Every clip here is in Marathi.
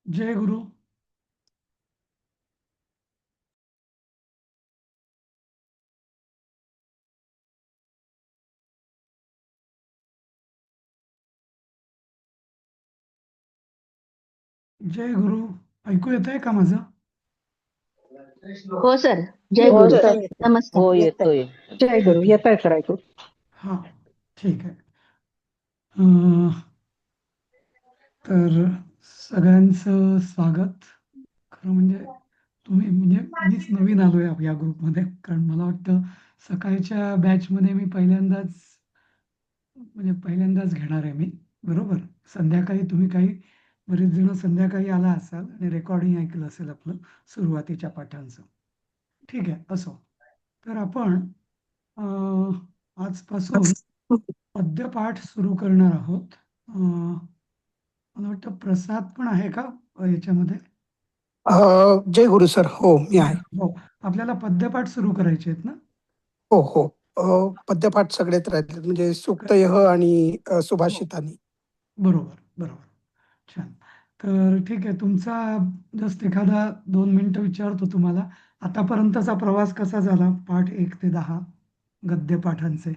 जय गुरु. जय गुरु. ऐकू येत आहे का माझं? हो सर. जय हो गुरु. सर. नमस्कार. हो येतोय. जय गुरु. येतोय सर ऐकू. हा, ठीक आहे. अं, तर सगळ्यांचं स्वागत. खरं म्हणजे म्हणजे मीच नवीन आलोय या ग्रुपमध्ये, कारण मला वाटतं सकाळच्या बॅचमध्ये मी पहिल्यांदाच घेणार आहे मी. बरोबर. संध्याकाळी तुम्ही बरेच जण संध्याकाळी आला असाल आणि रेकॉर्डिंग ऐकलं असेल आपलं सुरुवातीच्या पाठांचं. ठीक आहे, असो. तर आपण अं, आजपासून पद्यपाठ सुरू करणार आहोत. मला वाटतं प्रसाद पण आहे का याच्यामध्ये? जय गुरु सर. हो मी आहे. हो, आपल्याला पद्यपाठ सुरू करायचे आहेत ना? हो हो. पद्यपाठ सगळेच राहिले म्हणजे सुक्तयः आणि हो, सुभाषितानी. बरोबर बरोबर. छान. तर ठीक आहे, तुमचा जस्ट एखादा 2 मिनिटं विचारतो तुम्हाला. आतापर्यंतचा प्रवास कसा झाला? पाठ 1 ते 10 गद्यपाठांचे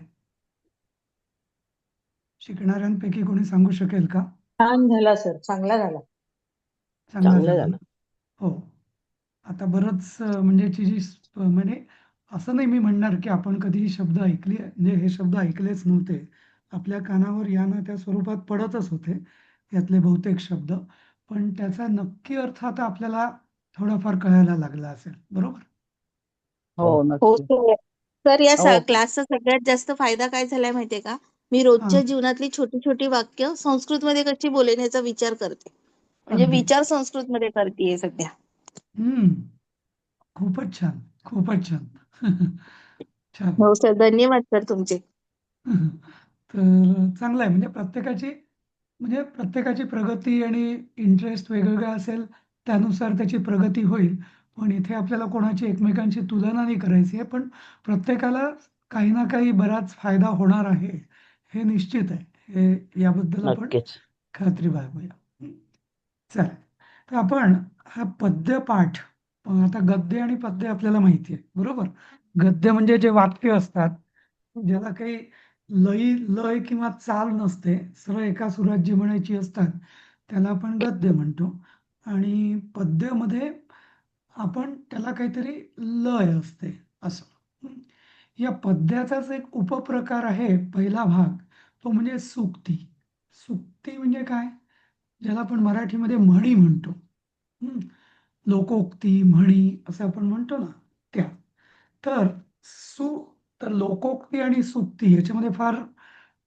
शिकणाऱ्यांपैकी कोणी सांगू शकेल का? छान झाला सर, चांगला झाला. चांगला झाला ना? हो. आता बरंच म्हणजे म्हणजे असं नाही मी म्हणणार की आपण कधी शब्द ऐकले, म्हणजे हे शब्द ऐकलेच नव्हते. आपल्या कानावर या ना त्या स्वरूपात पडतच होते यातले बहुतेक शब्द. पण त्याचा नक्की अर्थ आता आपल्याला थोडाफार कळायला लागला असेल. बरोबर? हो हो नक्की. सर. सर या हो. क्लासचा सगळ्यात जास्त फायदा काय झालाय माहितीये का? मी हां, रोजच्या जीवनातली छोटी छोटी वाक्य संस्कृत मध्ये कशी बोलेन याचा विचार करते. म्हणजे अगदी. विचार संस्कृत मध्ये करतेय सध्या. हं. खूपच छान, खूपच छान. छान. हो सर, धन्यवाद सर तुमचे. तर चांगलं आहे. म्हणजे प्रत्येकाची प्रगती आणि इंटरेस्ट वेगवेगळा असेल, त्यानुसार त्याची प्रगती होईल. पण इथे आपल्याला कोणाची एकमेकांची तुलना नाही करायची आहे. पण प्रत्येकाला काही ना काही बराच फायदा होणार आहे, हे निश्चित आहे. याबद्दल आपण नक्कीच. खात्री बाळगूया. चालेल. तर आपण हा पद्यपाठ, आता गद्य आणि पद्य आपल्याला माहिती आहे, बरोबर? गद्य म्हणजे जे वाक्य असतात, ज्याला काही लय किंवा चाल नसते, सरळ एका सुरात जी म्हणायची असतात, त्याला आपण गद्य म्हणतो. आणि पद्यामध्ये आपण त्याला काहीतरी लय असते असं. हं. या पद्याचाच एक उपप्रकार आहे, पहिला भाग, तो म्हणजे सूक्ती. सूक्ती म्हणजे काय? ज्याला आपण मराठीमध्ये म्हणी म्हणतो. हं. लोकोक्ती, म्हणी असं आपण म्हणतो ना, त्या. तर सु तर लोकोक्ती आणि सूक्ती याच्यामध्ये फार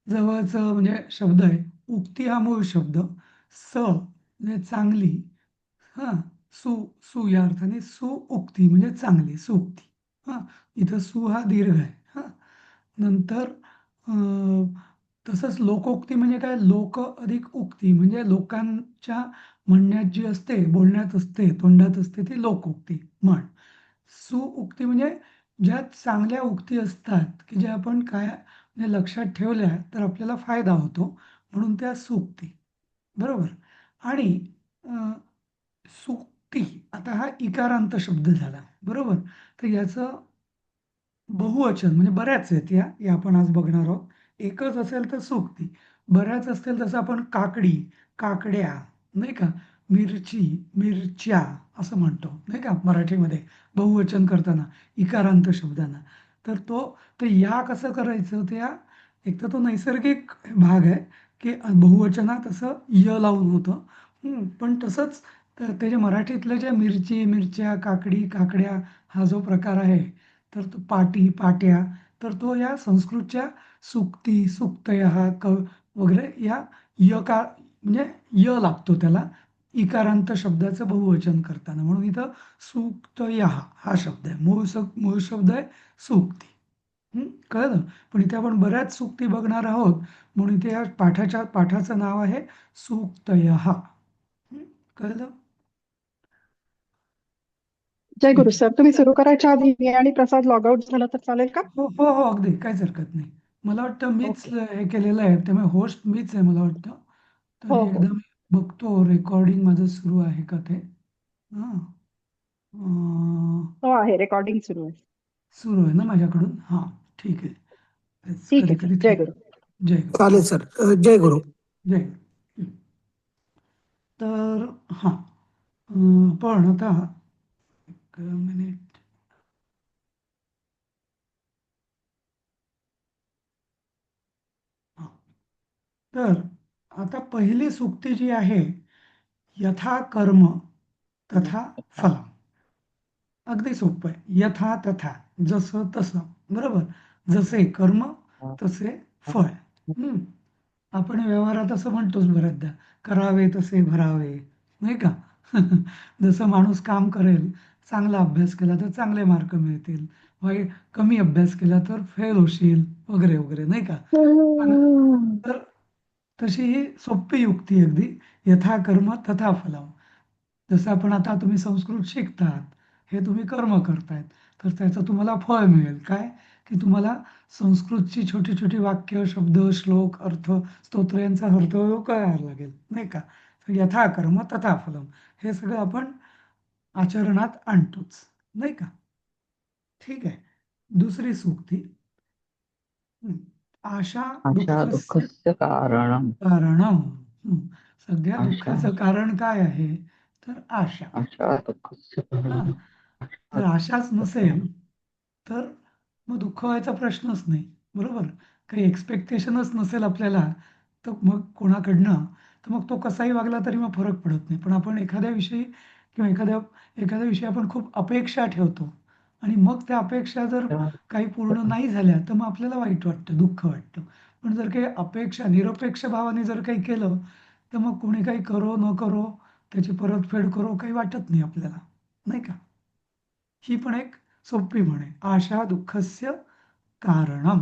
जवळचं म्हणजे शब्द आहे. उक्ती हा मूळ शब्द. म्हणजे चांगली. हां, सु सु या अर्थाने सुउक्ती म्हणजे चांगली, सुउक्ती. हां, इथं सु हा दीर्घ आहे. हां, नंतर तसंच लोकोक्ती म्हणजे काय? लोक अधिक उक्ती म्हणजे लोकांच्या म्हणण्यात जी असते, बोलण्यात असते, तोंडात असते ती लोकोक्ती म्हण. सुउक्ती म्हणजे ज्या चांगल्या उक्ती असतात, की ज्या आपण काय म्हणजे लक्षात ठेवल्या तर आपल्याला फायदा होतो, म्हणून त्या सूक्ती. बरोबर. आणि सूक्ती, आता हा इकारांत शब्द झाला, बरोबर. तर याचं बहुवचन म्हणजे बऱ्याच आहेत या आपण आज बघणार आहोत. एकच असेल तर सूक्ती, बऱ्याच असतील तसं आपण काकडी, काकड्या, नाही का, मिरची, मिरच्या असं म्हणतो, नाही का, मराठीमध्ये बहुवचन करताना इकारांत शब्दांना. तर या कसं करायचं, एक तर तो नैसर्गिक भाग आहे की बहुवचनात असं य लावून होतं. पण तसंच त्याच्या मराठीतल्या ज्या मिरची, मिरच्या, काकडी, काकड्या हा जो प्रकार आहे, तर तो पाटी, पाट्या, तर तो या संस्कृतच्या सूक्ती, सूक्तयः वगैरे या म्हणजे य लागतो त्याला इकारांत शब्दाचं बहुवचन करताना. म्हणून इथं सूक्तयः हा शब्द आहे. मूळ शब्द आहे सूक्ती. कळलं? पण इथे आपण बऱ्याच सूक्ती बघणार आहोत, म्हणून इथे या पाठाचं नाव आहे सूक्तयः. कळलं? जय ठीक गुरु आहे. सर. तुम्ही सुरू करायच्या आधी मी आणि प्रसाद लॉग आउट झाला तर चालेल का? हो हो हो, अगदी काहीच हरकत नाही. मला वाटतं मीच ओके. हे केलेलं आहे, त्यामुळे होस्ट मीच आहे मला वाटतं. हो तरी हो. एकदा मी बघतो रेकॉर्डिंग माझं सुरू आहे का ते. हां. हो आहे, रेकॉर्डिंग सुरू आहे. सुरू आहे ना माझ्याकडून? हां, ठीक आहे. तेच ठीक आहे कधी-कधी सर, जय गुरु. जय गुरु. चालेल सर. जय गुरु. जय गुरु. हं. तर हां, पण आता एक मिनिट. हां. तर आता पहिली सूक्ती जी आहे, यथा कर्म तथा फलम. अगदी सोपं आहे. यथा तथा, जसं तसं, बरोबर. जसे कर्म तसे फळ. हं. आपण व्यवहारात असं म्हणतोच बऱ्याचदा, करावे तसे भरावे, नाही का? जसं माणूस काम करेल, चांगला अभ्यास केला तर चांगले मार्क मिळतील, वाईट कमी अभ्यास केला तर फेल होशील, वगैरे वगैरे, नाही का? तर तशी ही सोपी युक्ती अगदी, यथा कर्म तथा फलम. जसं आपण आता तुम्ही संस्कृत शिकतात, हे तुम्ही कर्म करतायत, तर त्याचं तुम्हाला फळ मिळेल. काय? की तुम्हाला संस्कृतची छोटी छोटी वाक्य, शब्द, श्लोक, अर्थ, स्तोत्र यांचा अर्थ कळायला लागेल, नाही का? तर यथा कर्म तथा फलम, हे सगळं आपण आचरणात आणतोच, नाही का? ठीक आहे. दुसरी सूक्ती. आशा आशा दुःखस्य दुःखस्य कारणम् कारणम. सगळ्या आशा दुःखाचं कारण काय आहे? तर आशा. आशा दुःखस्य हा, कारणम्. जर आशाच नसेल तर मग दुःख व्हायचा प्रश्नच नाही, बरोबर. काही एक्सपेक्टेशनच नसेल आपल्याला, तर मग कोणाकडनं, तर मग तो कसाही वागला तरी मग फरक पडत नाही. पण आपण एखाद्याविषयी किंवा एखाद्याविषयी आपण खूप अपेक्षा ठेवतो आणि मग त्या अपेक्षा जर काही पूर्ण नाही झाल्या तर मग आपल्याला वाईट वाटतं, दुःख वाटतं. पण जर काही अपेक्षा निरपेक्ष भावाने जर काही केलं तर मग कोणी काही करो न करो, त्याची परतफेड करो, काही वाटत नाही आपल्याला, नाही का? ही पण एक सोपी म्हण आहे, आशा दुःखस्य कारणम.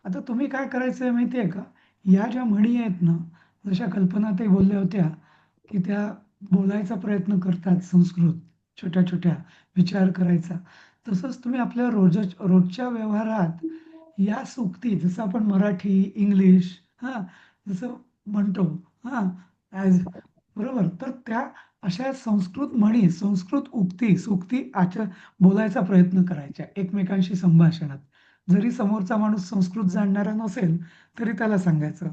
आता तुम्ही काय करायचं आहे माहिती आहे का? या ज्या म्हणी आहेत ना, जशा कल्पनाताई बोलल्या होत्या की त्या बोलायचा प्रयत्न करतात संस्कृत, छोट्या छोट्या विचार करायचा, तसंच तुम्ही आपल्या रोजच्या व्यवहारात या सूक्ती, जसं आपण मराठी, इंग्लिश, हां, जसं म्हणतो, हां, ॲज, बरोबर. तर त्या अशा संस्कृत म्हणी, संस्कृत उक्ती, सूक्ती बोलायचा प्रयत्न करायच्या एकमेकांशी संभाषणात. जरी समोरचा माणूस संस्कृत जाणणारा नसेल तरी त्याला सांगायचं,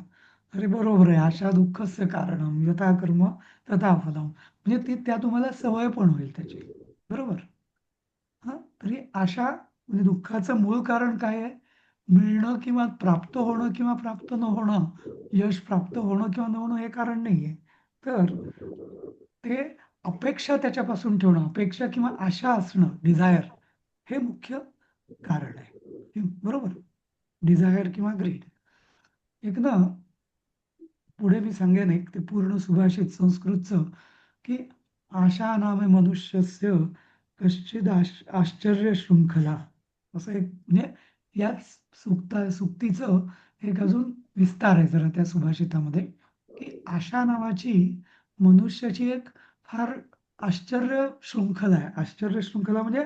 अरे बरोबर आहे, आशा दुःखस्य कारणम, यथा कर्म तथा फलम. म्हणजे ती त्या तुम्हाला सवय पण होईल त्याची, बरोबर. हां, तरी आशा म्हणजे दुःखाचं मूळ कारण काय आहे? मिळणं किंवा प्राप्त होणं किंवा प्राप्त न होणं, यश प्राप्त होणं किंवा न होणं हे कारण नाहीये. तर ते अपेक्षा त्याच्यापासून ठेवणं, अपेक्षा किंवा आशा असणं, डिझायर, हे मुख्य कारण आहे. बरोबर. डिझायर किंवा ग्रीड. एक ना, पुढे मी सांगेन एक ते पूर्ण सुभाषित संस्कृतचं, की आशा नामे मनुष्यस्य कश्चिद आश्चर्य शृंखला, असं एक, म्हणजे याच सुक्तीचं एक अजून विस्तार आहे जरा त्या सुभाषितामध्ये, की आशा नावाची मनुष्याची एक फार आश्चर्य शृंखला आहे. आश्चर्य शृंखला म्हणजे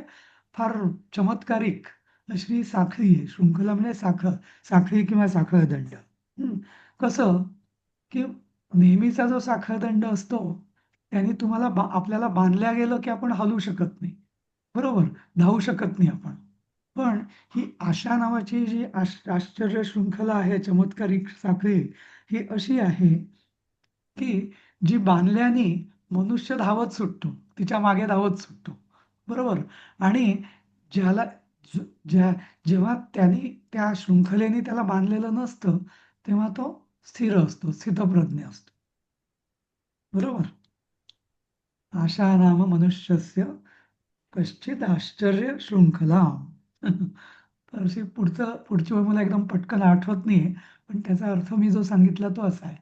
फार चमत्कारिक अशी साखळी आहे. शृंखला म्हणजे साखळी किंवा साखळदंड. कसं, की नेहमीचा जो साखळदंड असतो त्याने तुम्हाला आपल्याला बांधल्या गेलं की आपण हलू शकत नाही, बरोबर, धावू शकत नाही आपण. पण ही आशा नावाची जी आश्चर्य शृंखला आहे, चमत्कारिक साखळी, ही अशी आहे की जी बांधल्याने मनुष्य धावत सुटतो, तिच्या मागे धावत सुटतो, बरोबर. आणि ज्याला जेव्हा त्यांनी त्या शृंखलेने त्याला बांधलेलं नसतं तेव्हा तो स्थिर असतो, स्थितप्रज्ञ असतो, बरोबर. आशा नाम मनुष्यस्य कश्चित आश्चर्य शृंखला. तर अशी पुढची ओळ मला एकदम पटकन आठवत नाहीये, पण त्याचा अर्थ मी जो सांगितला तो असा आहे,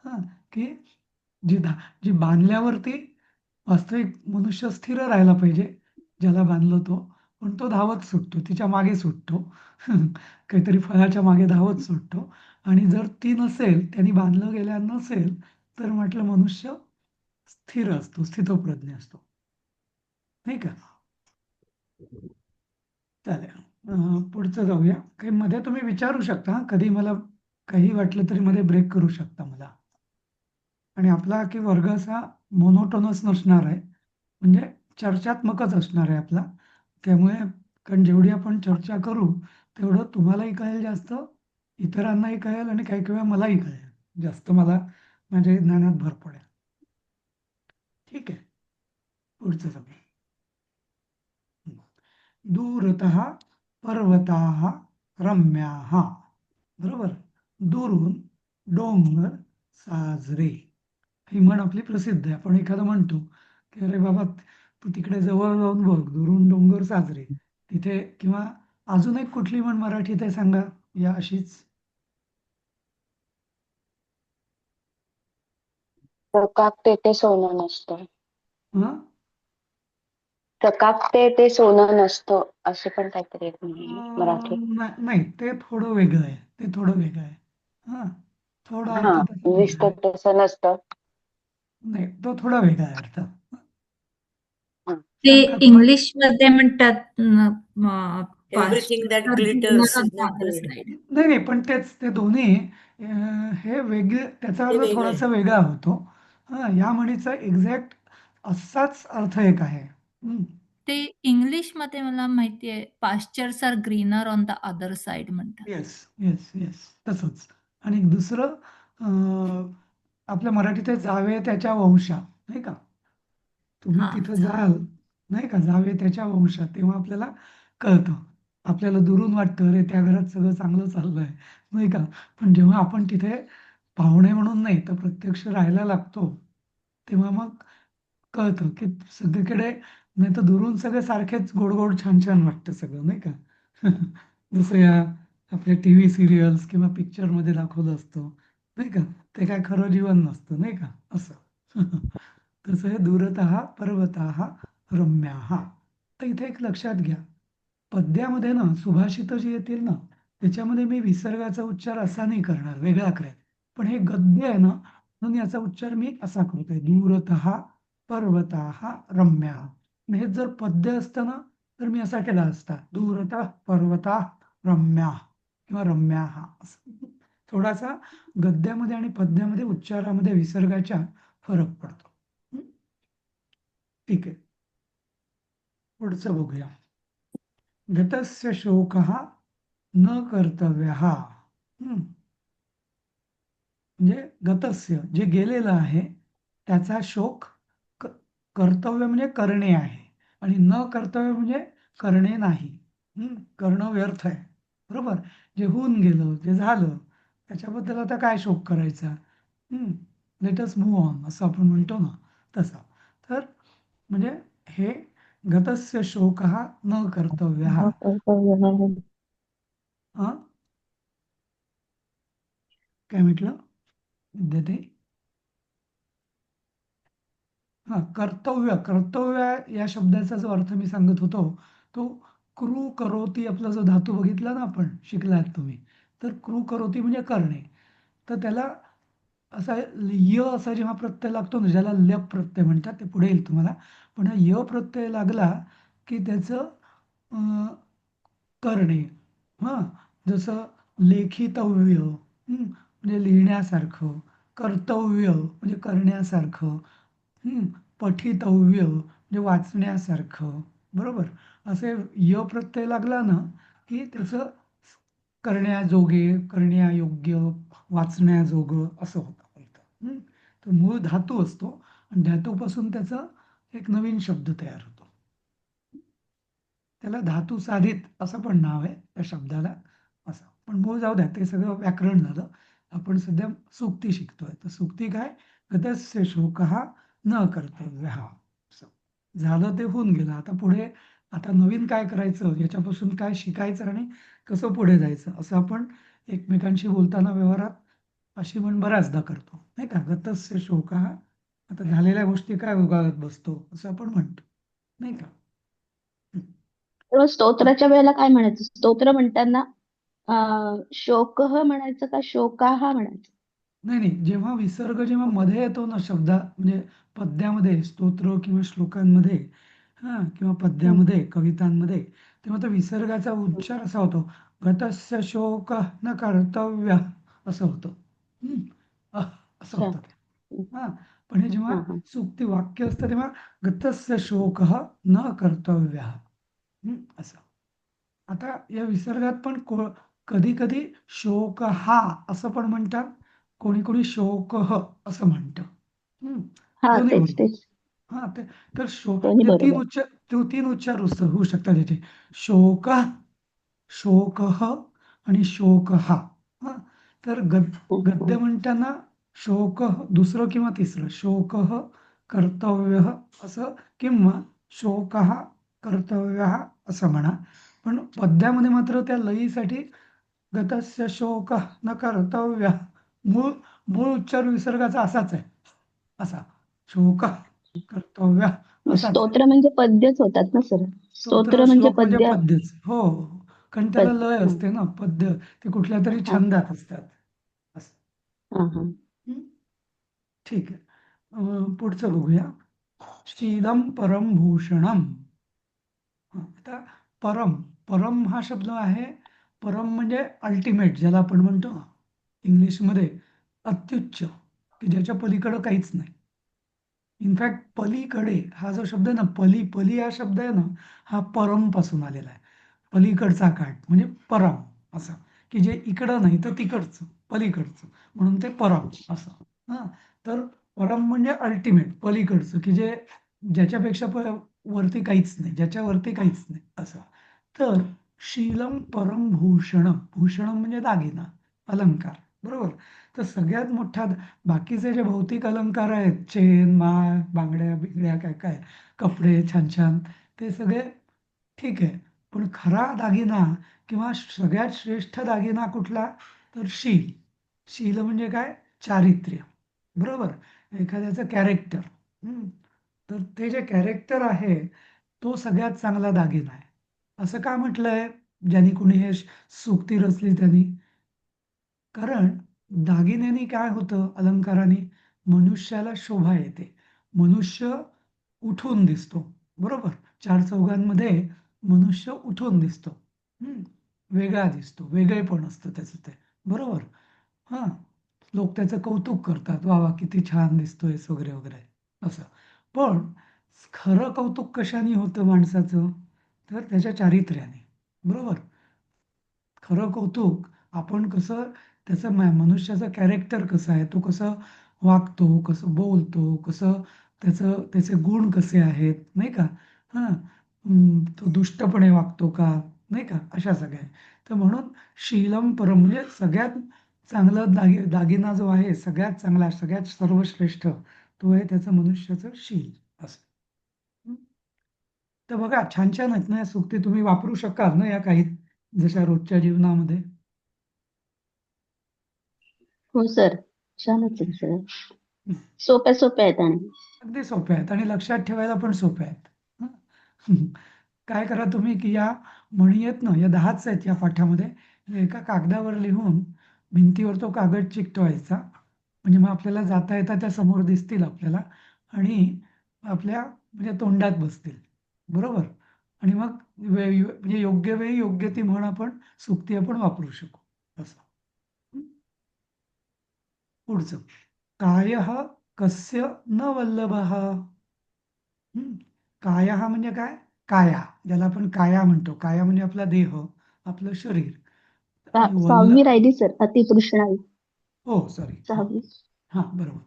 हां, की जी बांधल्यावरती वास्तविक मनुष्य स्थिर राहायला पाहिजे, ज्याला बांधलं तो, पण तो धावत सुटतो, तिच्या मागे सुटतो. काहीतरी फळाच्या मागे धावत सुटतो. आणि जर ती नसेल, त्यांनी बांधलं गेल्या नसेल, तर म्हटलं मनुष्य स्थिर असतो, स्थितप्रज्ञ असतो, नाही का? चालेल. पुढचं जाऊया. काही मध्ये तुम्ही विचारू शकता, कधी मला काही वाटलं तरी मध्ये ब्रेक करू शकता मला. आणि आपला की वर्ग असा मोनोटोनस नसणार आहे, म्हणजे चर्चात्मकच असणार आहे आपला. त्यामुळे कारण जेवढी आपण चर्चा करू तेवढं तुम्हालाही कळेल जास्त, इतरांनाही कळेल आणि काही काही वेळा मलाही कळेल जास्त, मला माझ्या ज्ञानात भर पडेल. ठीक आहे, पुढचं सगळं. दूरतः पर्वताः रम्याः. बरोबर, दुरून डोंगर साजरे, ही म्हण आपली प्रसिद्ध आहे. आपण एखादं म्हणतो की अरे बाबा तू तिकडे जवळ जाऊन बघ, दुरून डोंगर साजरे तिथे. किंवा अजून एक कुठली म्हण मराठीत आहे सांगा या अशीच. चकाकते ते सोनं नसतं. हं? चकाकते ते सोनं नसतं असे पण काहीतरी एक म्हणे मराठीत. नाही, ते थोडं वेगळं आहे, ते थोडं वेगळं आहे. हा, थोडा हा, अर्थ त्याचा वेगळा दिसतं आहे. तसं नसतं. नाही, तो थोडा वेगळा आहे अर्थ. हा. ते सांगा तुम्हाला. इंग्लिश मध्ये म्हणतात Everything that glitters is not gold. नाही नाही, पण तेच ते दोन्ही हे वेगळे, त्याचा ते अर्थ वेगळं थोडासा आहे. वेगळा होतो. हा, या म्हणीचा एक्झॅक्ट असाच अर्थ एक आहे. ते इंग्लिश मध्ये मला माहिती आहे, pastures are greener on the other side म्हणतात. येस येस येस, तसंच. आणि दुसरं आपल्या मराठीत आहे, जावे त्याच्या वंशा, नाही का. तुम्ही हा, तिथं जाल, नाही का, जावे त्याच्या वंशात, तेव्हा आपल्याला कळतं. आपल्याला दुरून वाटतं अरे त्या घरात सगळं चांगलं चाललंय, नाही का. पण जेव्हा आपण तिथे पाहुणे म्हणून नाही तर प्रत्यक्ष राहायला लागतो, तेव्हा मग कळतं की सगळीकडे, नाही तर दुरून सगळे सारखेच गोड गोड छान छान वाटतं सगळं, नाही का. जसं या आपल्या टीव्ही सिरियल्स किंवा पिक्चरमध्ये दाखवलं असतं, नाही का, ते काय खरं जीवन नसतं, नाही का, असं. तसं हे दूरतः पर्वताः रम्याः. तर इथे एक लक्षात घ्या, पद्यामध्ये ना सुभाषितं जी येतील ना, त्याच्यामध्ये मी विसर्गाचा उच्चार असा नाही करणार, वेगळा करेल. पण हे गद्य आहे ना, म्हणून याचा उच्चार मी असा करतोय, दूरतः पर्वताः रम्याः. हे जर पद्य असतं ना तर मी असा केला असता, दूरतः पर्वताः रम्याः किंवा रम्याः असं. थोडासा गद्यामध्ये आणि पद्यामध्ये उच्चारामध्ये विसर्गाच्या फरक पडतो. ठीक आहे, पुढचं बघूया. गतस्य शोकः न कर्तव्यः. म्हणजे गतस्य जे गेलेलं आहे त्याचा शोक कर्तव्य म्हणजे करणे आहे, आणि न कर्तव्य म्हणजे करणे नाही. करणं व्यर्थ आहे, बरोबर. जे होऊन गेलं, जे झालं, त्याच्याबद्दल आता काय शोक करायचा. लेट अस मूव्ह ऑन असं आपण म्हणतो ना, तसा. तर म्हणजे हे गतस्य शोकः न कर्तव्यः. काय म्हटलं विद्यार्थी? हां, कर्तव्य. कर्तव्य या शब्दाचा जो अर्थ मी सांगत होतो, तो कृ करोती आपला जो धातू बघितला ना आपण, शिकलात तुम्ही. तर कृ करोती म्हणजे करणे. तर त्याला असा य असा जेव्हा प्रत्यय लागतो ना, ज्याला ल्यप प्रत्यय म्हणतात, ते पुढे येईल तुम्हाला. पण हा य प्रत्यय लागला की त्याचं करणे. हां, जसं लेखितव्य म्हणजे लिहिण्यासारखं, कर्तव्य म्हणजे करण्यासारखं, पठितव्य म्हणजे वाचण्यासारखं, बरोबर. असे य प्रत्यय लागला ना की त्याचं करण्याजोगे, करण्यायोग्य, वाचण्याजोगं असं होतं इथं. तर मूळ धातू असतो आणि धातूपासून त्याचा एक नवीन शब्द तयार होतो. त्याला धातू साधित असं पण नाव आहे त्या शब्दाला, असं. पण मूळ जाऊ द्या, ते सगळं व्याकरण झालं. आपण सध्या सूक्ती शिकतोय. तर सूक्ती काय, गतस्य शोकः न कर्तव्यः. झालं ते होऊन गेलं, आता पुढे आता नवीन काय करायचं, याच्यापासून काय शिकायचं आणि कसं पुढे जायचं, असं आपण एकमेकांशी बोलताना व्यवहारात अशी म्हण बऱ्याचदा करतो, नाही का. गतस्य शोकः, आता झालेल्या गोष्टी काय उगाळत बसतो असं आपण म्हणतो, नाही का. तेव्हा स्तोत्राच्या वेळेला काय म्हणायचं? स्तोत्र म्हणताना शोकः म्हणायचं का शोकाः म्हणायचं? नाही नाही, जेव्हा विसर्ग जेव्हा मध्ये येतो ना शब्दा, म्हणजे पद्यामध्ये, स्तोत्र किंवा श्लोकांमध्ये, किंवा पद्यामध्ये, कवितांमध्ये, तेव्हा तो विसर्गाचा उच्चार असा होतो, गतस्य शोकः न कर्तव्यः असं होतं. असं अच्छा. होतं ते. हा पण हे जेव्हा हा हा सुक्ती वाक्य असतं तेव्हा गतस्य शोकः न कर्तव्यः. असं. आता या विसर्गात पण कधी कधी शोक हा असं पण म्हणतात, कोणी कोणी शोकः असं म्हणतं. हम्म. हा दोन्ही तेच बरोबर. तेच हा तर दोन्ही ते बरोबर. तीन उच्चार होऊ शकतात याचे. शोक, शोकः आणि शोकहा. हा तर गद्य म्हणताना शोकः दुसरं किंवा तिसरं शोकः कर्तव्यः असं किंवा शोकः कर्तव्यः असं म्हणा. पण पद्यामध्ये मात्र त्या लयीसाठी गतस्य शोकः न कर्तव्यः मूळ मूळ उच्चार विसर्गाचा असाच आहे. असा शोकः कर्तव्यः मग असाच आहे. स्तोत्र म्हणजे पद्यच होतात ना सर? स्तोत्र म्हणजे श्लोक म्हणजे पद्य. पद्यच. हो हो. कारण त्याला पद्य. लय हा असते ना, पद्य ते कुठल्या तरी हा छंदात असतात. असं. हा हा हं? ठीक आहे. पुढचं बघूया. शीलम परम भूषणम. आता परम, परम हा शब्द आहे. परम म्हणजे अल्टिमेट ज्याला आपण म्हणतो ना इंग्लिशमध्ये, अत्युच्च, की ज्याच्या पलीकडं काहीच नाही. इनफॅक्ट पलीकडे हा जो शब्द आहे ना, पली पली हा शब्द आहे ना, हा परम पासून आलेला आहे. पलीकडचा काठ म्हणजे परम असं, की जे इकडं नाही तर तिकडचं, पलीकडचं, म्हणून ते परम असं. हां तर परम म्हणजे अल्टिमेट, पलीकडचं, की जे ज्याच्यापेक्षा वरती काहीच नाही, ज्याच्यावरती काहीच नाही असं. तर शीलम परम भूषणम, भूषणम म्हणजे दागिना, अलंकार, बरोबर. तर सगळ्यात मोठा बाकीचे जे भौतिक अलंकार आहेत, चेन, माळ, बांगड्या बिंगड्या, काय काय कपडे छान छान, ते सगळे ठीक आहे. पण खरा दागिना किंवा सगळ्यात श्रेष्ठ दागिना कुठला, तर शील. शील म्हणजे काय, चारित्र्य, बरोबर. एखाद्याचं कॅरेक्टर. तर ते जे कॅरेक्टर आहे तो सगळ्यात चांगला दागिना आहे. असं का म्हटलंय, ज्यांनी कुणी हे सूक्ती रचली त्यांनी? कारण दागिन्यांनी काय होतं, अलंकाराने मनुष्याला शोभा येते. मनुष्य उठून दिसतो, बरोबर. चार चौघांमध्ये मनुष्य उठून दिसतो. हम्म. वेगळा दिसतो, वेगळेपण असतं त्याचं ते, बरोबर. हां लोक त्याचं कौतुक करतात, वा वा किती छान दिसतोयस वगैरे वगैरे असं. पण खरं कौतुक कशाने होतं माणसाचं, तर त्याच्या चारित्र्याने, बरोबर. खरं कौतुक आपण कसं, त्याचं मनुष्याचं कॅरेक्टर कसं आहे, तो कसं वागतो, कसं बोलतो, कसं त्याचे गुण कसे आहेत, नाही का. हां तो दुष्टपणे वागतो का, नाही का, अशा सगळ्या. तर म्हणून शीलम परम म्हणजे सगळ्यात चांगलं दागिना जो आहे, सगळ्यात चांगला, सगळ्यात सर्वश्रेष्ठ, तो आहे त्याचं मनुष्याचं शील असं. हं. तर बघा छान छान आहेत ना या सूक्ती, तुम्ही वापरू शकाल ना या काही जशा रोजच्या जीवनामध्ये. हो सर, छानच आहे सर. हं. सोप्या सोप्या आहेत आणि अगदी सोप्या आहेत आणि लक्षात ठेवायला पण सोप्या आहेत. हं. काय करा तुम्ही, की या म्हणी आहेत ना, या 10च आहेत या पाठामध्ये. एका कागदावर लिहून भिंतीवर तो कागद चिकटवायचा, म्हणजे मग आपल्याला जाता येता त्या समोर दिसतील आपल्याला आणि आपल्या म्हणजे तोंडात बसतील, बरोबर. आणि मग म्हणजे योग्य वेळी योग्य ती म्हण आपण, सूक्ती आपण वापरू शकू असं. हं. पुढचं. कायः कस्य न वल्लभः. काया म्हणजे काय, काया, ज्याला आपण काया म्हणतो. काया म्हणजे आपला देह, आपलं शरीर. आणि 6वी राहिली सर, अतितृष्णाई. हो सॉरी, हां 6वी. हां बरोबर.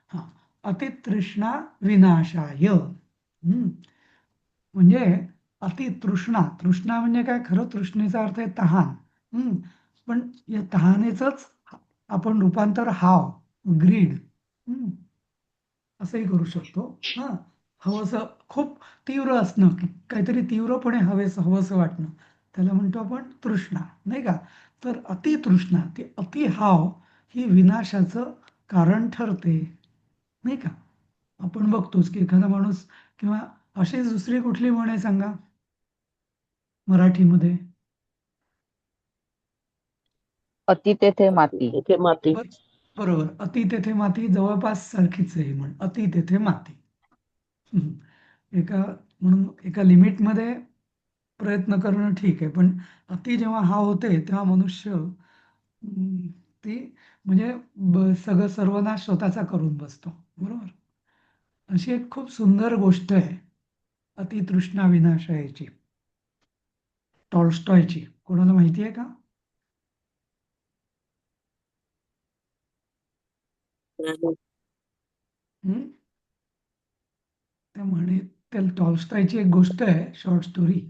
हां अतितृष्णा विनाशाय. म्हणजे अतितृष्णा, तृष्णा म्हणजे काय, खरं तृष्णेचा अर्थ आहे तहान. पण या तहानेचंच आपण रूपांतर हाव, ग्रीड असंही करू शकतो. हां हवंसं खूप तीव्र असणं, की काहीतरी तीव्रपणे हवंसं वाटणं, त्याला म्हणतो आपण तृष्णा, नाही का. तर अतितृष्णा, ती अतिहाव, ही विनाशाचं कारण ठरते, नाही का. आपण बघतोच की एखादा माणूस, किंवा अशीच दुसरी कुठली म्हण आहे सांगा मराठीमध्ये. अति तेथे माती. इथे माती. बर- बरोबर, अति तेथे माती, जवळपास सारखीच आहे ही म्हण, अति तेथे माती. हं. म्हणून एका लिमिटमध्ये प्रयत्न करणं ठीक आहे, पण अति जेव्हा हा होते तेव्हा मनुष्य ती म्हणजे सगळं सर्वनाश स्वतःचा करून बसतो. बरोबर. अशी एक खूप सुंदर गोष्ट आहे अतितृष्णा विनाशायाची, टॉल्स्टॉयची. कोणाला माहिती आहे का? हं? त्या म्हणे त्या टॉल्स्टॉयची एक गोष्ट आहे, शॉर्ट स्टोरी.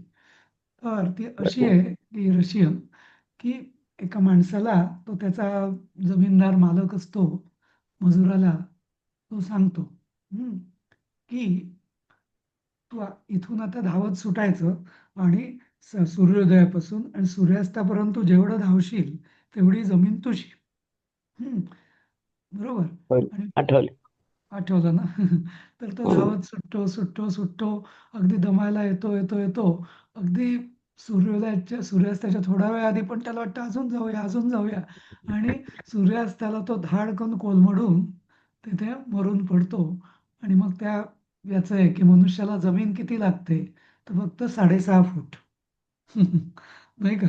तर ती अशी आहे की रशियन, की एका माणसाला, तो त्याचा जमीनदार मालक असतो, मजुराला तो सांगतो, की तू इथून आता धावत सुटायचं आणि सूर्योदयापासून आणि सूर्यास्तापर्यंत तू जेवढं धावशील तेवढी जमीन तुझी. हं, बरोबर. आणि आठवलं. आठवलं ना? तर तो धावत सुटतो, सुटतो, सुटतो. अगदी दमायला येतो, येतो, येतो. अगदी सूर्यास्ताच्या थोडा वेळ आधी पण त्याला वाटतं अजून जाऊया, अजून जाऊया. आणि सूर्यास्ताला तो धाडकन कोलमडून तिथे मरून पडतो. आणि मग याचं आहे की मनुष्याला जमीन किती लागते? तर फक्त 6.5 फूट. नाही का?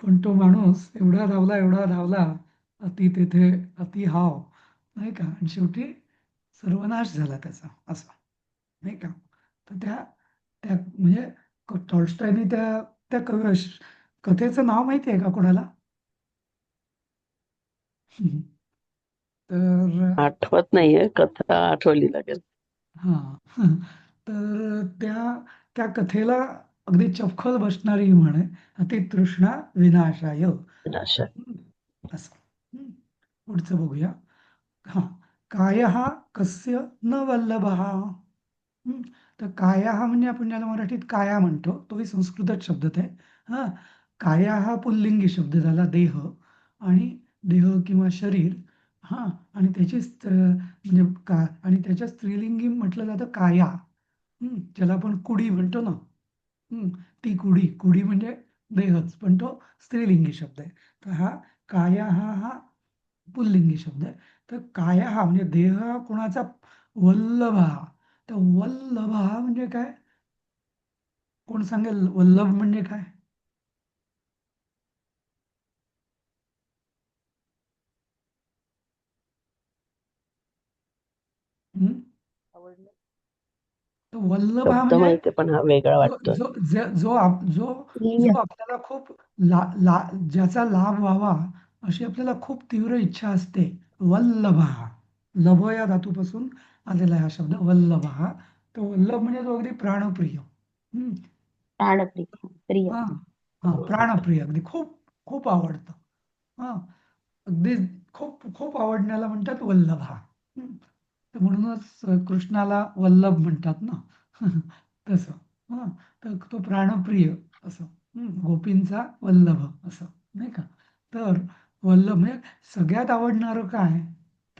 पण तो माणूस एवढा धावला, एवढा धावला, अति तेथे अति हाव, नाही का? आणि शेवटी सर्वनाश झाला त्याचा, असा, नाही का? तर त्या त्या म्हणजे टॉल्स्टॉयने त्या त्या कथेचं नाव माहिती आहे का कोणाला? तर आठवत नाहीये, कथा आठवली लागेल. हां. तर त्या कथेला अगदी चपखल बसणारी ही म्हण आहे, "अतितृष्णा विनाशाय." अशा असं. हं. पुढचं बघूया. हां. "कायः कस्य न वल्लभः." तर काया म्हणजे आपण ज्याला मराठीत काया म्हणतो, तोही संस्कृतच शब्द आहे. हां. काया हा पुल्लिंगी शब्द झाला, देह. आणि देह किंवा शरीर. हां. आणि म्हणजे आणि त्याच्या स्त्रीलिंगी म्हटलं जातं काया. ज्याला आपण कुडी म्हणतो ना. हं. ती कुडी. कुडी म्हणजे देहच, पण तो स्त्रीलिंगी शब्द आहे. तर काया हा पुल्लिंगी शब्द आहे. तर काया हा म्हणजे देह हा कोणाचा? वल्लभ हा. तर वल्लभ हा म्हणजे काय? कोण सांगेल वल्लभ म्हणजे काय? हं? तर वल्लभ हा शब्द म्हणजे माहितीये पण हा वेगळा जो वाटतोय. जो जो जो आप- जो प्रिय. जो आपल्याला खूप ला ला ज्याचा लाभ व्हावा अशी आपल्याला खूप तीव्र इच्छा असते. वल्लभ हा. लभ या धातूपासून आलेला आहे हा शब्द वल्लभ हा. तो वल्लभ म्हणजे तो अगदी प्राणप्रिय. हं. प्राणप्रिय. प्रिय. हां, हां. प्राणप्रिय अगदी खूप खूप आवडतं. हां. अगदी खूप खूप आवडण्याला म्हणतात वल्लभा. हं. तर म्हणूनच कृष्णाला वल्लभ म्हणतात ना. तसं. हां. तर तो प्राणप्रिय असं. गोपींचा वल्लभ असं, नाही का? तर वल्लभ म्हणजे सगळ्यात आवडणारं काय?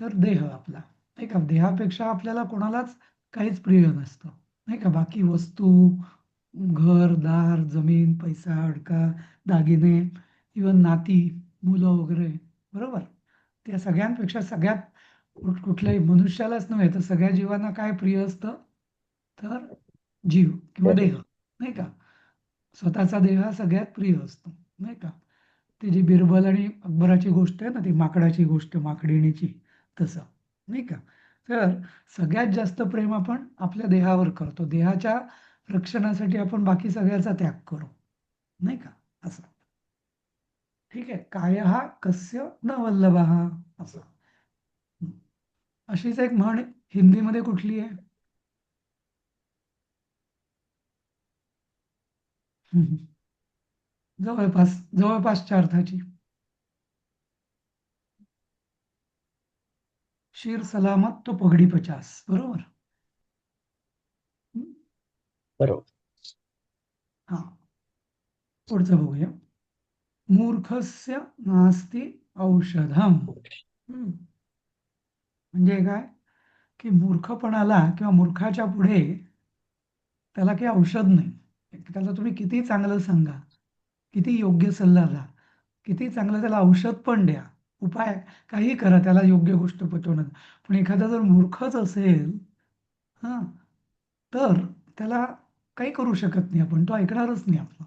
तर देह आपला, नाही का? देहापेक्षा आपल्याला कोणालाच काहीच प्रिय नसतं, नाही का? बाकी वस्तू, घर, दार, जमीन, पैसा, अडका, दागिने, इव्हन नाती, मुलं वगैरे, बरोबर? त्या सगळ्यांपेक्षा सगळ्यात कुठल्याही मनुष्यालाच नव्हे तर सगळ्या जीवांना काय प्रिय असतं? तर जीव किंवा देह, नाही का? स्वतःचा देह हा सगळ्यात प्रिय असतो, नाही का? ती जी बिरबल आणि अकबराची गोष्ट आहे ना, ती माकडाची गोष्ट, माकडिणीची, तसं, नाही का? तर सगळ्यात जास्त प्रेम आपण आपल्या देहावर करतो. देहाच्या रक्षणासाठी आपण बाकी सगळ्याचा त्याग करू, नाही का? असं. ठीक आहे. कायः कस्य न वल्लभः, असं. हं. अशीच एक म्हण हिंदीमध्ये कुठली आहे? हं. जवळपास जवळपासच्या अर्थाची. "शीर सलामत तो पगडी 50." बरोबर? हं. बरोबर. हां. पुढचं बघूया. "मूर्खस्य नास्ति औषधम्." म्हणजे काय? की मूर्खपणाला किंवा मूर्खाच्या पुढे त्याला काही औषध नाही. त्याला तुम्ही किती चांगलं सांगा, किती योग्य सल्ला द्या, किती चांगलं त्याला औषध पण द्या, उपाय काहीही करा त्याला योग्य गोष्ट पटवण्यात. पण एखादा जर मूर्खच असेल, हां, तर त्याला काही करू शकत नाही आपण. तो ऐकणारच नाही आपलं.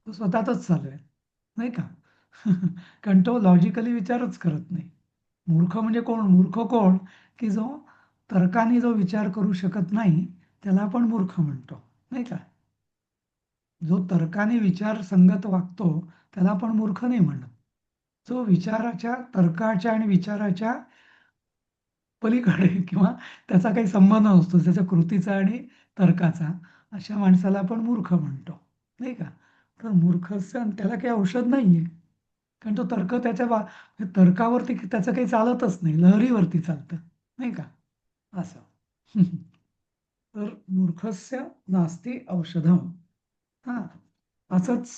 तो स्वतःतच चालू आहे, नाही का? कारण तो लॉजिकली विचारच करत नाही. मूर्ख म्हणजे कोण? मूर्ख कोण? की जो तर्काने जो विचार करू शकत नाही त्याला आपण मूर्ख म्हणतो, नाही का? जो तर्काने विचार संगत वागतो त्याला आपण मूर्ख नाही म्हणत. जो विचाराच्या, तर्काच्या आणि विचाराच्या पलीकडे किंवा त्याचा काही संबंध नसतो त्याच्या कृतीचा आणि तर्काचा, अशा माणसाला आपण मूर्ख म्हणतो, नाही का? तर मूर्खस्य आणि त्याला काही औषध नाहीये. कारण तो तर्क तर्कावरती त्याचं काही चालतच नाही, लहरीवरती चालतं, नाही का? असं. तर मूर्खस्य नास्ति औषधम. हां, असंच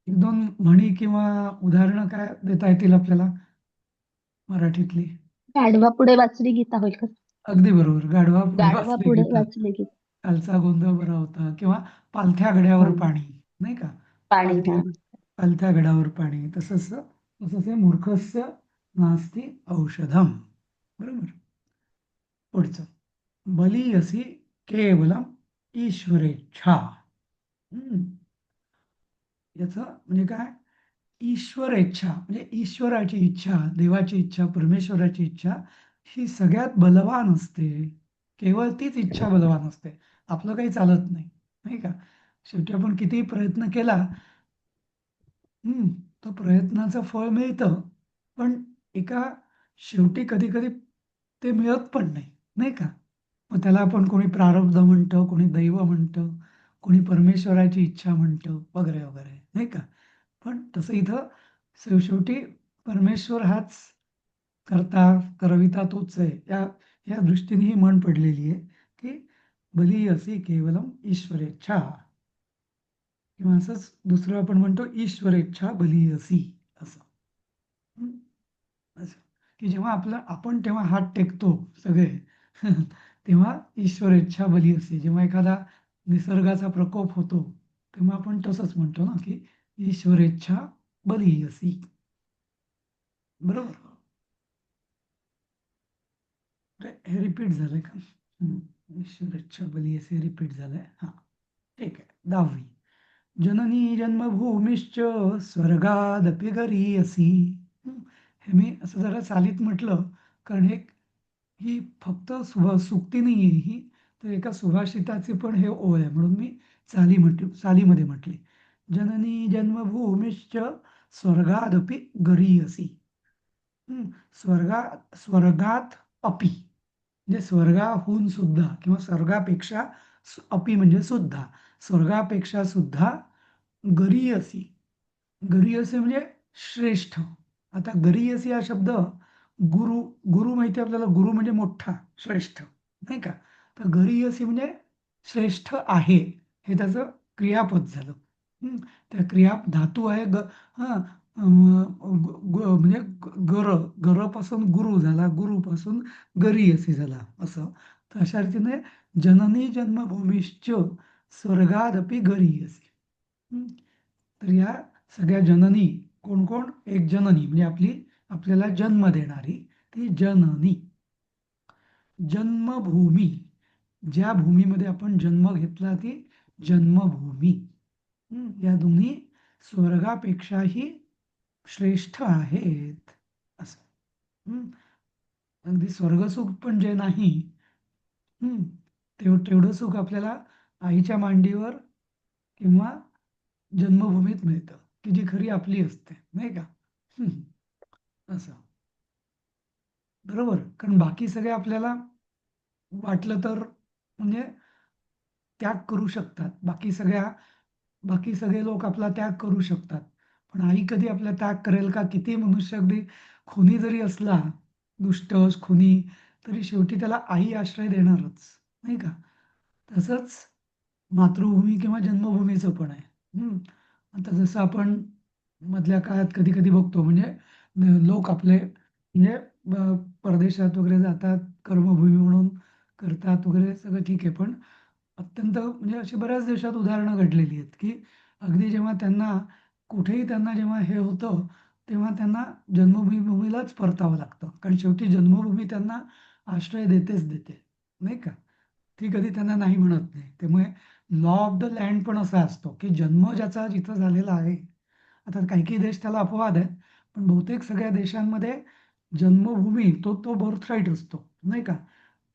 1-2 म्हणी किंवा उदाहरणं काय देता येतील आपल्याला मराठीतली? गाढवा पुढे वाचली गीता होईल का? अगदी बरोबर. गाढवा पुढे गाढवा वाचली पुढे गीता. वाचली गीता. कालचा गोंधळ बरा होता किंवा पालथ्या गड्यावर हं. पाणी, नाही का? पाणी पालथ्या पालथ्या गडावर पाणी. तसंच हे मूर्खस्य नास्ति औषधम. बरोबर. पुढचं. बलीयसी केवलम ईश्वरेच्छा. याचं म्हणजे काय? ईश्वरेच्छा म्हणजे ईश्वराची इच्छा, देवाची इच्छा, परमेश्वराची इच्छा ही सगळ्यात बलवान असते. केवळ तीच इच्छा बलवान असते. आपलं काही चालत नाही, नाही का? शेवटी आपण कितीही प्रयत्न केला, तर प्रयत्नाचं फळ मिळतं. पण शेवटी कधी-कधी ते मिळत पण नाही, नाही का? मग त्याला आपण कोणी प्रारब्ध म्हणतं, कोणी दैव म्हणतं, कोणी परमेश्वराची इच्छा म्हणतं, वगैरे, वगैरे, नाही का? पण तसं इथं शेवटी परमेश्वर हाच कर्ता, करविता तोच आहे. या दृष्टीने ही म्हण पडलेली आहे, की बलीयसी केवलम ईश्वरेच्छा. किंवा असंच दुसरं आपण म्हणतो ईश्वरेच्छा बलीयसी असं. हं, असं की जेव्हा आपण तेव्हा हात टेकतो सगळे तेव्हा ईश्वरेच्छा बलीयसी. जेव्हा एखादा निसर्गाचा प्रकोप होतो तेव्हा आपण तसंच म्हणतो ना, की ईश्वरेच्छा बलीयसी. बरोबर. हे रिपीट झालंय का? ईश्वरेच्छा बलीयसी रिपीट झालंय. हां, ठीक आहे. 10वी. जननी जन्मभूमिश्च स्वर्गादपि गरीयसी. हे मी असं जरा चालीत म्हटलं कारण ही फक्त सूक्ती नाही आहे ही, तर एका सुभाषिताची पण हे ओळ आहे म्हणून मी चालीमध्ये म्हटली. जननी जन्मभूमिश्च स्वर्गादपि गरीयसी. स्वर्गात अपि म्हणजे स्वर्गाहून सुद्धा किंवा स्वर्गापेक्षा अपि म्हणजे सुद्धा, स्वर्गापेक्षा सुद्धा गरीयसी. गरीयसी म्हणजे श्रेष्ठ. आता गरीयसी हा शब्द गुरु माहिती आहे आपल्याला. गुरु म्हणजे मोठा, श्रेष्ठ, नाही का? तर गरीयसी म्हणजे श्रेष्ठ आहे, हे त्याचं क्रियापद झालं. त्या क्रिया धातू आहे हां, म्हणजे गरपासून गुरु झाला, गुरुपासून गरीयसी झाला असं. तर अशा रीतीने जननी जन्मभूमीश्च स्वर्गादपि गरीयसी. तर या सगळ्या जननी कोण कोण? एक जननी म्हणजे आपल्याला जन्म देणारी ती जननी. जन्मभूमी, ज्या भूमीमध्ये आपण जन्म घेतला ती जन्मभूमी. या दोन्ही स्वर्गापेक्षाही श्रेष्ठ आहेत असं. अगदी स्वर्गसुख पण जे नाही तेवढं सुख आपल्याला आईच्या मांडीवर किंवा जन्मभूमीत मिळतं, की जी खरी आपली असते, नाही का? असं. बरोबर. कारण बाकी सगळे आपल्याला वाटलं तर म्हणजे त्याग करू शकतात. बाकी सगळे लोक आपला त्याग करू शकतात. पण आई कधी आपला त्याग करेल का? किती मनुष्य अगदी खुनी जरी असला, दुष्ट, खुनी, तरी शेवटी त्याला आई आश्रय देणारच, नाही का? तसंच मातृभूमी किंवा जन्मभूमीचं पण आहे. आता जसं आपण मधल्या काळात कधी-कधी बघतो म्हणजे लोक आपले म्हणजे परदेशात वगैरे जातात, कर्मभूमी म्हणून करतात वगैरे सगळं ठीक आहे. पण अत्यंत म्हणजे अशी बऱ्याच देशात उदाहरणं घडलेली आहेत, की अगदी जेव्हा त्यांना जेव्हा हे होतं, तेव्हा त्यांना जन्मभूमीलाच परतावं लागतं. कारण शेवटी जन्मभूमी त्यांना आश्रय देतेच देते, नाही का? ती कधी त्यांना नाही म्हणत नाही. त्यामुळे लॉ ऑफ द लँड पण असा असतो, की जन्म ज्याचा जिथं झालेला आहे, आता काही-काही देश त्याला अपवाद आहेत, पण बहुतेक सगळ्या देशांमध्ये जन्मभूमी तो तो बर्थराईट असतो, नाही का?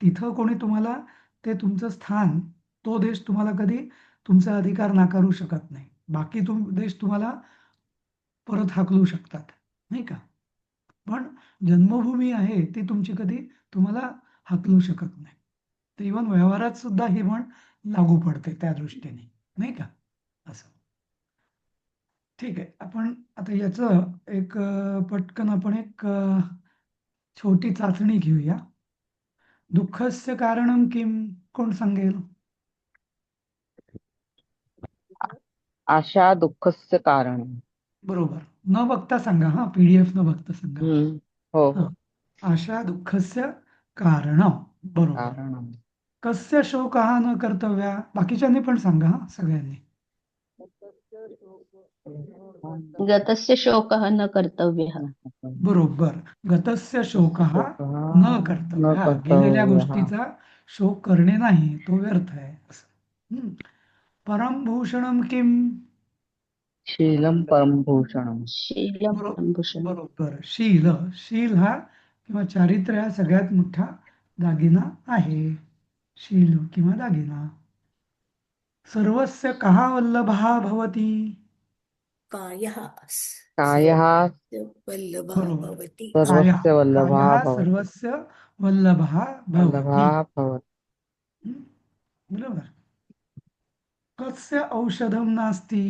तिथं कोणी तुम्हाला ते तुमचं स्थान, तो देश तुम्हाला कधी तुमचा अधिकार नाकारू शकत नाही. बाकी देश तुम्हाला परत हाकलू शकतात, नाही का? पण जन्मभूमी आहे ती तुमची कधी तुम्हाला हाकलू शकत नाही. तर इव्हन व्यवहारात सुद्धा ही म्हण लागू पडते त्या दृष्टीने, नाही का? असं. ठीक आहे. आपण आता याचं एक पटकन आपण एक छोटी चाचणी घेऊया. दुःखस्य कारणं किम? कोण सांगेल? आशा दुःखस्य कारण. बरोबर. न बघता सांगा हा, PDF न बघता सांगा. हो हा. हो. आशा दुःखस्य कारणं. बरोबर. कारण. कस्य शोकः न कर्तव्या? बाकीच्यांनी पण सांगा हा, सगळ्यांनी. गतस्य शोकः न कर्तव्यः. बरोबर. गतस्य शोकः न कर्तव्या. गेलेल्या गोष्टीचा शोक करणे नाही, तो व्यर्थ आहे असं. परम भूषणम किम? शीलम परमभूषणम. शीलं परमभूषणम्. बरोबर. शील हा किंवा चारित्र्य हा सगळ्यात मोठा दागिना आहे. शील किंवा दागिना. सर्वस्य कहा वल्लभः भवति? कायः कायः वल्लभः बरोबर. भवति. सर्वस्य वल्लभः कायः भवति. सर्वस्य वल्लभः भवति. वल्लभः भवति. बरोबर. कस्य औषधं नास्ति?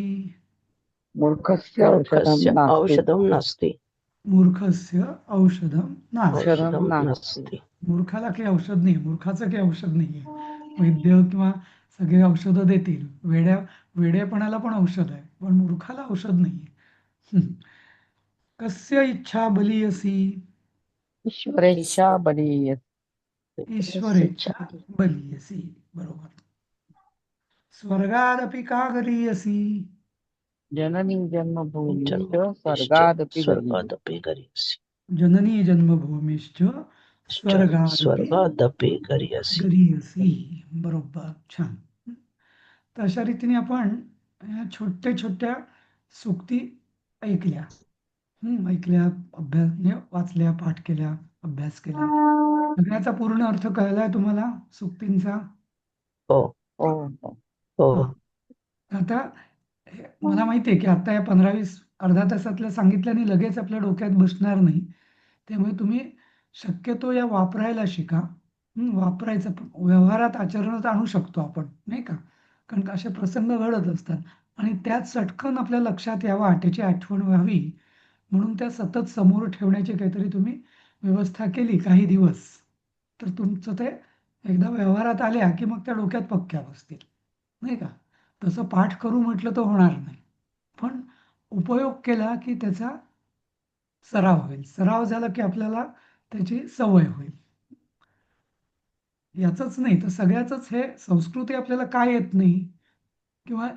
मूर्खस्य औषधं मूर्खस्य नास्ति. औषधं नास्ति. मूर्खस्य औषधं नास्ति. औषधं नास्ति. नास्ति. मूर्खाला काही औषध नाही, मूर्खाचं काही औषध नाहीये. वैद्य किंवा सगळे औषधं देतील. वेड्यापणाला पण औषध आहे, पण मूर्खाला औषध नाहीये. कस्य इच्छा बलीयसी? ईश्वरेच्छा बलीयसी. ईश्वरेच्छा बलीयसी. बरोबर. स्वर्गादपि का गरीयसी? जननी जन्मभूमिश्च जन्मभूमिश्च स्वर्गादपि गरीयसी. स्वर्गादपि गरीयसी. जननी जन्मभूमिश्च स्वर्गादपि स्वर्गादपि गरीयसी. गरीयसी. बरोबर. छान. तर अशा रीतीने आपण ह्या छोट्या छोट्या सूक्ती ऐकल्या, ऐकल्या, अभ्यास म्हणजे वाचल्या, पाठ केल्या, अभ्यास केला. सगळ्याचा पूर्ण अर्थ कळलाय तुम्हाला सूक्तींचा? हो हो हो. हो. हा. आता मला माहिती आहे की आता या 15-20 अर्ध्या तासातल्या सांगितल्याने लगेच आपल्या डोक्यात बसणार नाही. त्यामुळे तुम्ही शक्यतो या वापरायला शिका. वापरायचं व्यवहारात, आचरणात आणू शकतो आपण, नाही का? कारण का असे प्रसंग घडत असतात आणि त्यात चटकन आपल्या लक्षात यावा, त्याची आठवण व्हावी म्हणून त्या सतत समोर ठेवण्याची काहीतरी तुम्ही व्यवस्था केली काही दिवस, तर तुमचं ते एकदा व्यवहारात आल्या की मग त्या डोक्यात पक्क्या बसतील, नाही का? तसं पाठ करू म्हटलं तर होणार नाही, पण उपयोग केला की त्याचा सराव होईल. सराव झाला की आपल्याला त्याची सवय होईल. याचंच नाही तर सगळ्याचंच हे संस्कृती आपल्याला का येत नाही किंवा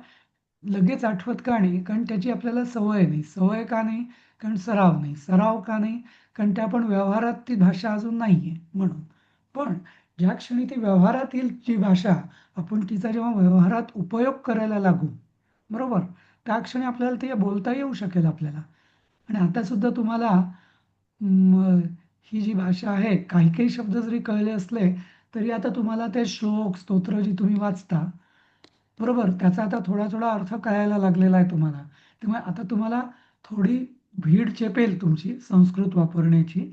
लगेच आठवत का नाही? कारण त्याची आपल्याला सवय नाही. सवय का नाही? कारण सराव नाही. सराव का नाही? कारण त्या आपण व्यवहारात ती भाषा अजून नाही आहे म्हणून. पण ज्या क्षणी ती व्यवहारात येईल जी भाषा, आपण तिचा जेव्हा व्यवहारात उपयोग करायला लागू, बरोबर, त्या क्षणी आपल्याला ते बोलता येऊ शकेल आपल्याला. आणि आतासुद्धा तुम्हाला ही जी भाषा आहे, काही काही शब्द जरी कळले असले तरी आता तुम्हाला ते श्लोक, स्तोत्र जी तुम्ही वाचता, बरोबर, त्याचा आता थोडा थोडा अर्थ कळायला लागलेला आहे तुम्हाला. त्यामुळे आता तुम्हाला थोडी भीड चेपेल तुमची संस्कृत वापरण्याची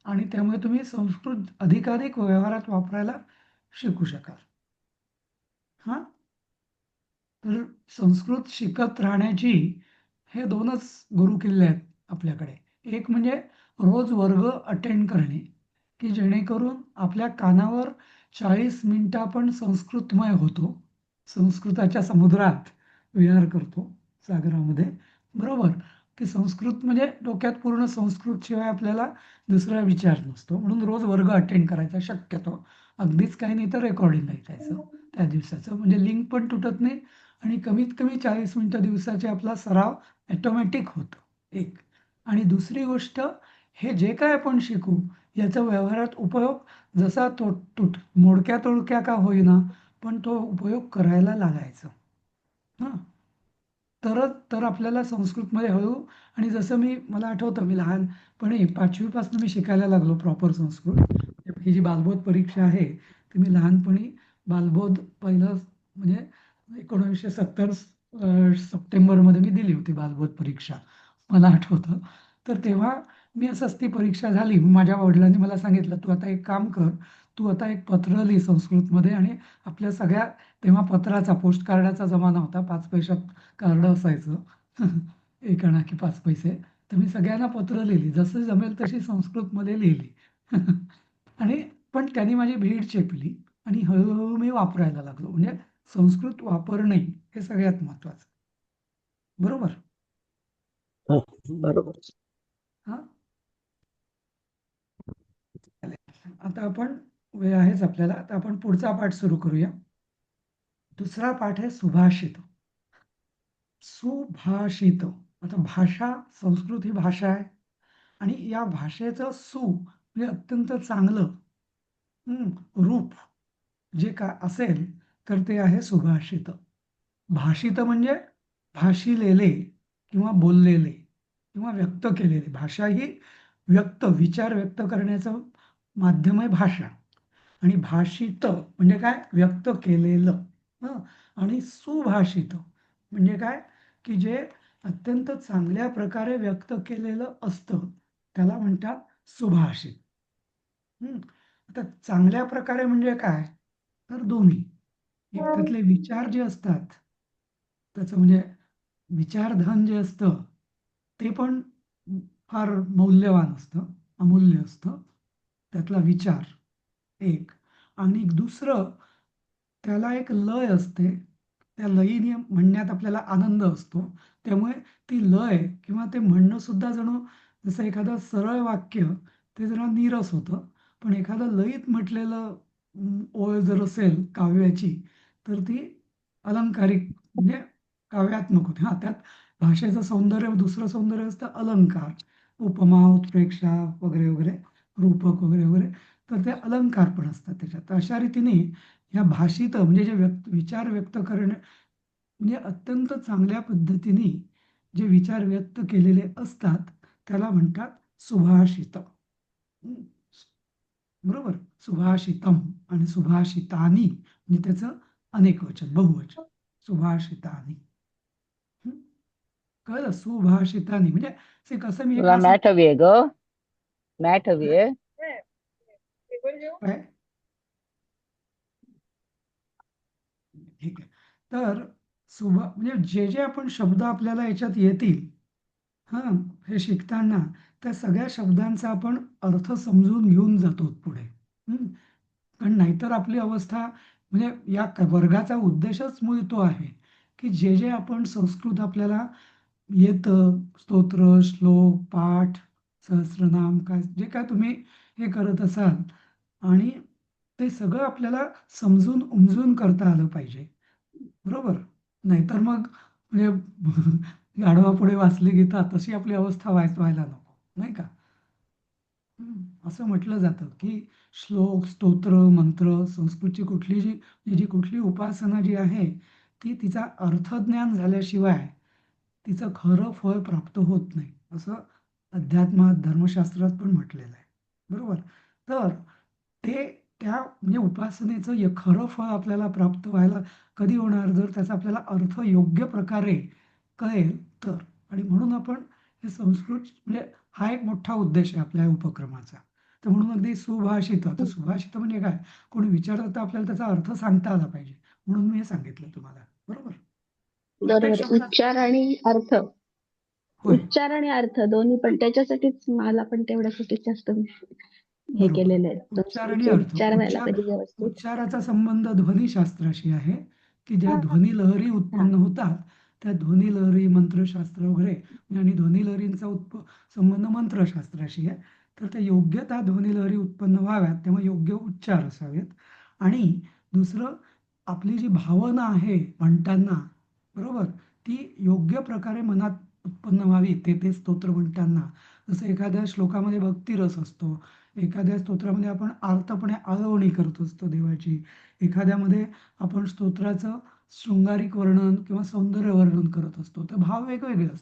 आणि त्यामुळे तुम्ही संस्कृत अधिकाधिक व्यवहारात वापरायला शिकू शकाल. हां. तर संस्कृत शिकत राहण्याची हे 2च गुरुकिल्ले आहेत आपल्याकडे. एक म्हणजे रोज वर्ग अटेंड करणे, की जेणेकरून आपल्या कानावर 40 मिनिटं आपण संस्कृतमय होतो. संस्कृताच्या समुद्रात विहार करतो, सागरामध्ये, बरोबर, की संस्कृत म्हणजे डोक्यात पूर्ण संस्कृत शिवाय आपल्याला दुसरा विचार नसतो. म्हणून रोज वर्ग अटेंड करायचा शक्यतो. अगदीच काही नाही तर रेकॉर्डिंग ऐकायचं त्या दिवसाचं, म्हणजे लिंक पण तुटत नाही आणि कमीत कमी 40 मिनिटं दिवसाचे आपला सराव ऑटोमॅटिक होतो, एक. आणि दुसरी गोष्ट, हे जे काय आपण शिकू याचा व्यवहारात उपयोग जसा मोडक्या तोडक्या का होईना, पण तो उपयोग करायला लागायचा. हां. तर आपल्याला संस्कृतमध्ये हळू आणि जसं मला आठवतं मी लहानपणी 5वी पासून मी शिकायला लागलो प्रॉपर संस्कृत. ही जी बालबोध परीक्षा आहे ती मी लहानपणी बालबोध पहिलं म्हणजे 1970 सप्टेंबरमध्ये मी दिली होती बालबोध परीक्षा मला आठवतं. तर तेव्हा मी असंच ती परीक्षा झाली. माझ्या वडिलांनी मला सांगितलं, "तू आता एक काम कर, तू आता एक पत्र लिही संस्कृतमध्ये आणि आपल्या सगळ्या" तेव्हा पत्राचा पोस्ट कार्डाचा जमाना होता. 5 पैशात कार्ड असायचं. 1 आणा की 5 पैसे. तर मी सगळ्यांना पत्र लिहिली. जसं जमेल तशी संस्कृतमध्ये लिहिली. आणि पण त्यांनी माझी भीड चेपली आणि हळू मी वापरायला लागलो. म्हणजे संस्कृत वापरणे हे सगळ्यात महत्त्वाचं. बरोबर? हो, बरोबर. हां. चालेल. आता आपण वेळ आहेच आपल्याला. आता आपण पुढचा पाठ सुरू करूया. दुसरा पाठ आहे सुभाषित. सुभाषित. आता भाषा, संस्कृत ही भाषा आहे आणि या भाषेचं म्हणजे अत्यंत चांगलं रूप जे का असेल तर ते आहे सुभाषित. भाषित म्हणजे भाषिलेले किंवा बोललेले किंवा व्यक्त केलेले. भाषा ही विचार व्यक्त करण्याचं माध्यम आहे भाषा. आणि भाषित म्हणजे काय? व्यक्त केलेलं. हं. आणि सुभाषित म्हणजे काय? की जे अत्यंत चांगल्या प्रकारे व्यक्त केलेलं असतं त्याला म्हणतात सुभाषित. आता चांगल्या प्रकारे म्हणजे काय? तर दोन्ही. एक त्यातले विचार जे असतात त्याचं म्हणजे विचारधन जे असतं ते पण फार मौल्यवान असतं, अमूल्य असतं. त्यातला विचार एक आणि दुसरं त्याला एक लय असते. त्या लयीने म्हणण्यात आपल्याला आनंद असतो. त्यामुळे ती लय किंवा ते म्हणणं सुद्धा जणू जसं एखादं सरळ वाक्य ते जरा नीरस होतं. पण एखादं लयीत म्हटलेलं ओळ जर असेल काव्याची तर ती अलंकारिक म्हणजे काव्यात्मक होते. हां, त्यात भाषेचं सौंदर्य दुसरं सौंदर्य असतं अलंकार, उपमा, उत्प्रेक्षा वगैरे, वगैरे, रूपक वगैरे, वगैरे. तर ते अलंकार पण असतात त्याच्यात. तर अशा रीतीने ह्या भाषित म्हणजे जे विचार व्यक्त करणे म्हणजे अत्यंत चांगल्या पद्धतीने जे विचार व्यक्त केलेले असतात त्याला म्हणतात सुभाषित. बरोबर? सुभाषितम आणि सुभाषितानी म्हणजे त्याचं अनेकवचन, बहुवचन. सुभाषितानी. कळलं? सुभाषितानी म्हणजे ते कसं मी तुला एका मॅट हवी आहे ग? मॅट हवी आहे? काय? ठीक आहे. तर म्हणजे जे आपण शब्द आपल्याला याच्यात येतील हां, हे शिकताना त्या सगळ्या शब्दांचा आपण अर्थ समजून घेऊन जातो पुढे. कारण नाहीतर आपली अवस्था म्हणजे या वर्गाचा उद्देशच मूळ तो आहे, की जे आपण संस्कृत आपल्याला येतं, स्तोत्र, श्लोक, पाठ, सहस्रनाम काय जे काय तुम्ही हे करत असाल आणि ते सगळं आपल्याला समजून उमजून करता आलं पाहिजे. बरोबर? नाहीतर मग म्हणजे गाढवा पुढे वाचली गीता तशी आपली अवस्था व्हायला नको, नाही का? असं म्हटलं जातं, की श्लोक, स्तोत्र, मंत्र, संस्कृतची जी कुठली उपासना जी आहे, ती तिचा अर्थज्ञान झाल्याशिवाय तिचं खरं फळ प्राप्त होत नाही, असं अध्यात्मात, धर्मशास्त्रात पण म्हटलेलं आहे. बरोबर? तर त्या म्हणजे उपासनेचं खरं फळ आपल्याला प्राप्त व्हायला कधी होणार? जर त्याचा आपल्याला अर्थ योग्य प्रकारे कळेल तर. आणि म्हणून आपण हे संस्कृत म्हणजे हा एक मोठा उद्देश आहे आपल्या उपक्रमाचा. तर म्हणून अगदी सुभाषित. आता सुभाषित म्हणजे काय? कोणी विचारलं तर आपल्याला त्याचा अर्थ सांगता आला पाहिजे. म्हणून मी हे सांगितलं तुम्हाला. बरोबर? प्रत्येक बरोबर. शब्दात उच्चार आणि अर्थ. होय. उच्चार आणि अर्थ दोन्ही पण त्याच्यासाठीच मला पण तेवढ्यासाठीच जास्त हे बरोबर. केलेलं आहे. उच्चार आणि संस्कृतचे अर्थ. उच्चार व्हायला पाहिजे व्यवस्थित. उच्चाराचा संबंध ध्वनिशास्त्राशी आहे, की ज्या हां. ध्वनी लहरी उत्पन्न होतात, त्या ध्वनी लहरी, मंत्रशास्त्र वगैरे आणि ध्वनी लहरींचा संबंध मंत्रशास्त्राशी आहे. तर त्या योग्य त्या ध्वनी लहरी उत्पन्न व्हाव्यात, तेव्हा योग्य उच्चार असावेत. आणि दुसरं आपली जी भावना आहे म्हणताना, बरोबर? ती योग्य प्रकारे मनात उत्पन्न व्हावी ते स्तोत्र म्हणताना. जसं एखाद्या श्लोकामध्ये भक्तिरस असतो, एखाद्या स्तोत्रामध्ये आपण आर्तपणे आळवणी करत असतो देवाची, एखाद्यामध्ये आपण स्तोत्राचं शृंगारिक वर्णन किंवा सौंदर्य वर्णन करत असतो तर भाव वेगवेगळे असतात.